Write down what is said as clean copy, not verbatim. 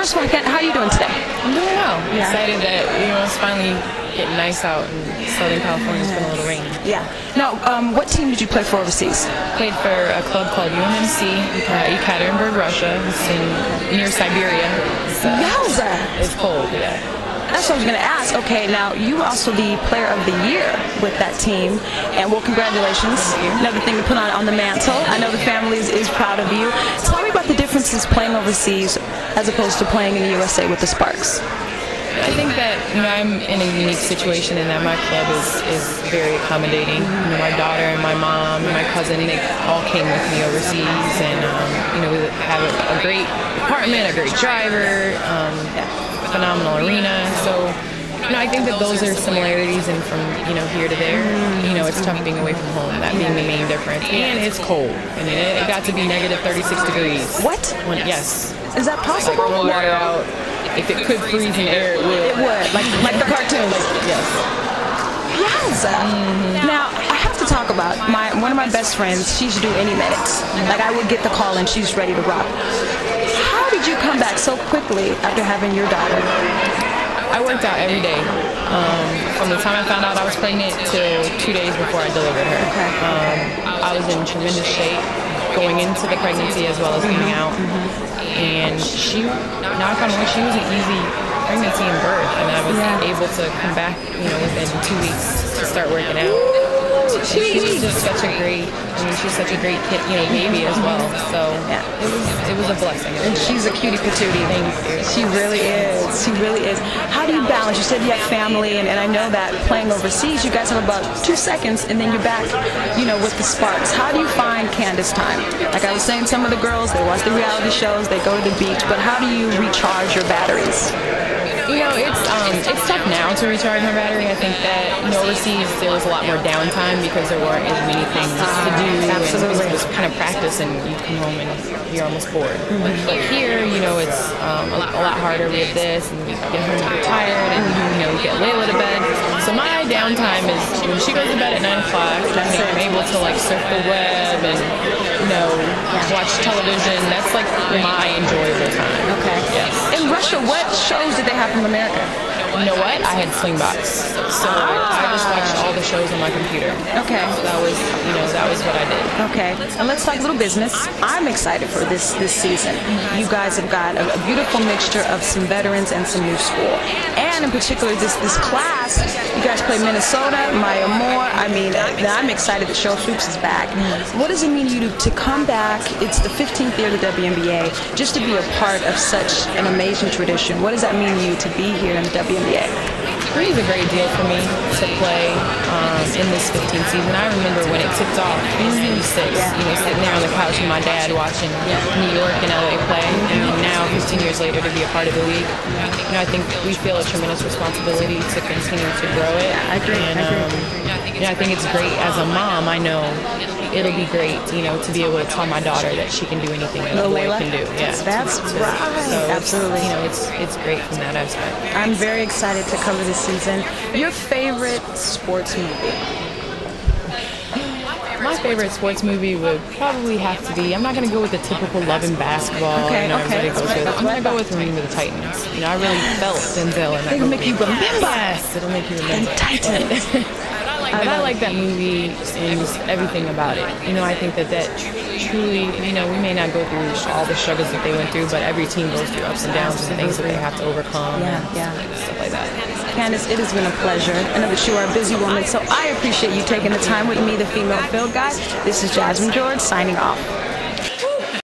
first of all, how are you doing today? I'm doing well. I'm excited that it's finally getting nice out in Southern California. It's been a little rainy. Yeah. Now, what team did you play for overseas? Played for a club called UMMC, Ekaterinburg, Russia. It's near Siberia. Yowza! It's cold, yeah. That's what I was going to ask. Okay, now you were also the player of the year with that team, and well, congratulations. Another thing to put on the mantle. I know the family is proud of you. Tell me about the differences playing overseas as opposed to playing in the USA with the Sparks. I think that I'm in a unique situation in that my club is very accommodating. My daughter and my mom and my cousin, they all came with me overseas, and we have a great apartment, a great driver, phenomenal arena. So I think that those are similarities, and from here to there, it's tough being away from home. That being the main difference, and it's cold. I mean, it got to be negative 36 degrees. What? Yes. Is that possible? Like, water out. If it could freeze in air, it would. It would, like the cartoons. Yes. Yes. Now, I have to talk about one of my best friends. She's due any minute. Like, I would get the call and she's ready to rock. How did you come back so quickly after having your daughter? I worked out every day. From the time I found out I was pregnant till 2 days before I delivered her. I was in tremendous shape going into the pregnancy as well as coming out. And she, knock on wood, she was an easy pregnancy and birth, and I was able to come back, within 2 weeks to start working out. And she was just such a great, she's such a great kid, baby as well. So it was a blessing. And she's a cutie patootie. Thank you. She really is. She really is. How do you balance? You said you have family, and I know that playing overseas, you guys have about 2 seconds, and then you're back, with the Sparks. How do you find Candace time? Like I was saying, some of the girls, they watch the reality shows, they go to the beach, but how do you recharge your batteries? It's tough now to recharge my battery. I think that overseas there was a lot more downtime because there weren't as many things to do. Absolutely. It was kind of practice, and you come home and you're almost bored. But here, it's a lot harder. We have this, and we get home and get tired, and we get Layla to bed. So my downtime is when she goes to bed at 9 o'clock. I'm able to surf the web and watch television. That's like my enjoyable time. Okay. Yes. In Russia, what shows did they have from America? You know what? I had Slingbox, so I just watched all the shows on my computer. Okay. So that was what I did. Okay. And let's talk a little business. I'm excited for this season. You guys have got a beautiful mixture of some veterans and some new school. And in particular, this class, you guys play Minnesota, Maya Moore. I mean, I'm excited that Cheryl Swoops is back. What does it mean to you to come back? It's the 15th year of the WNBA, just to be a part of such an amazing tradition. What does that mean to you to be here in the WNBA? It was a great deal for me to play in this 15th season. I remember when it tipped off in '86, sitting there on the couch with my dad watching New York and LA play, and now 15 years later to be a part of the league. I think we feel a tremendous responsibility to continue to grow it. I agree. And I think it's great as a mom. I know it'll be great, to be able to tell my daughter that she can do anything that a boy can do. Yeah, that's right. So absolutely. It's great from that aspect. I'm very excited to cover this season. Your favorite sports movie? My favorite sports movie would probably have to be, I'm not going to go with the typical love and basketball. Everybody goes with. I'm going to go with Remember the Titans. I really felt Denzel in that movie. It'll make you remember. Yes, it'll make you remember. And Titans. I like that movie and just everything about it. I think that truly, we may not go through all the struggles that they went through, but every team goes through ups and downs and things that they have to overcome and stuff like that. Candace, it has been a pleasure. I know that you are a busy woman, so I appreciate you taking the time with me, the female field guy. This is Gyasmine George signing off.